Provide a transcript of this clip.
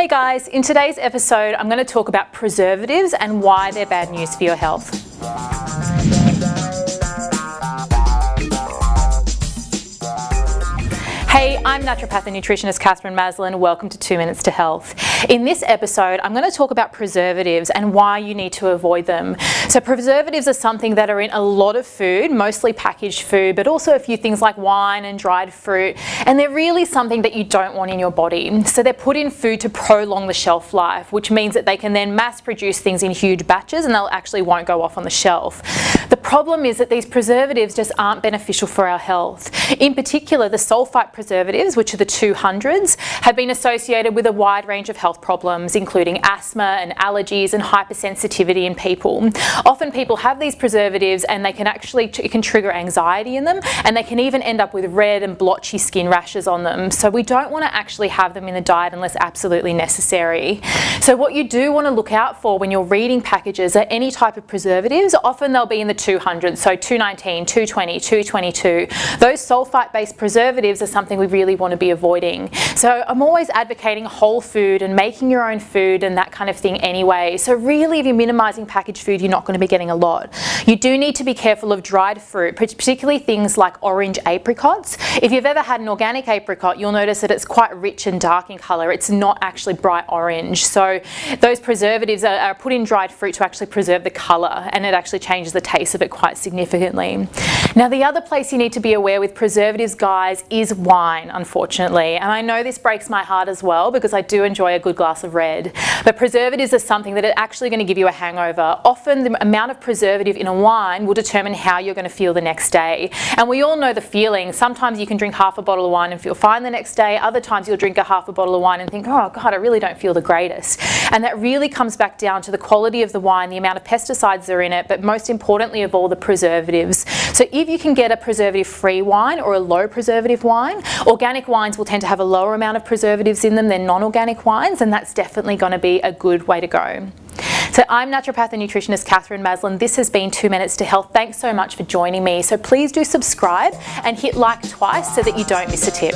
Hey guys, in today's episode I'm going to talk about preservatives and why they're bad news for your health. Hey, I'm Naturopath and nutritionist Katherine Maslen. Welcome to 2 Minutes to Health. In this episode, I'm going to talk about preservatives and why you need to avoid them. So preservatives are something that are in a lot of food, mostly packaged food, but also a few things like wine and dried fruit. And they're really something that you don't want in your body. So they're put in food to prolong the shelf life, which means that they can then mass produce things in huge batches and they'll actually won't go off on the shelf. The problem is that these preservatives just aren't beneficial for our health. In particular, the sulfite preservatives, which are the 200s, have been associated with a wide range of health problems, including asthma and allergies and hypersensitivity in people. Often people have these preservatives and they can it can trigger anxiety in them, and they can even end up with red and blotchy skin rashes on them. So we don't want to actually have them in the diet unless absolutely necessary. So what you do want to look out for when you're reading packages are any type of preservatives. Often they'll be in the 200s, so 219, 220, 222. Those sulfite-based preservatives are something we really want to be avoiding. So I'm always advocating whole food and making your own food and that kind of thing anyway. So really, if you're minimizing packaged food, you're not going to be getting a lot. You do need to be careful of dried fruit, particularly things like orange apricots. If you've ever had an organic apricot, you'll notice that it's quite rich and dark in color. It's not actually bright orange. So those preservatives are put in dried fruit to actually preserve the color, and it actually changes the taste of it quite significantly. Now, the other place you need to be aware with preservatives, guys, is wine, unfortunately. And I know this breaks my heart as well because I do enjoy a good glass of red. But preservatives are something that are actually going to give you a hangover. Often the amount of preservative in a wine will determine how you're going to feel the next day. And we all know the feeling. Sometimes you can drink half a bottle of wine and feel fine the next day. Other times you'll drink half a bottle of wine and think, oh God, I really don't feel the greatest. And that really comes back down to the quality of the wine, the amount of pesticides that are in it, but most importantly of all, the preservatives. So if you can get a preservative-free wine or a low preservative wine, organic wines will tend to have a lower amount of preservatives in them than non-organic wines, and that's definitely going to be a good way to go. So I'm Naturopath and nutritionist Katherine Maslen. This has been 2 Minutes to Health. Thanks so much for joining me. So please do subscribe and hit like twice so that you don't miss a tip.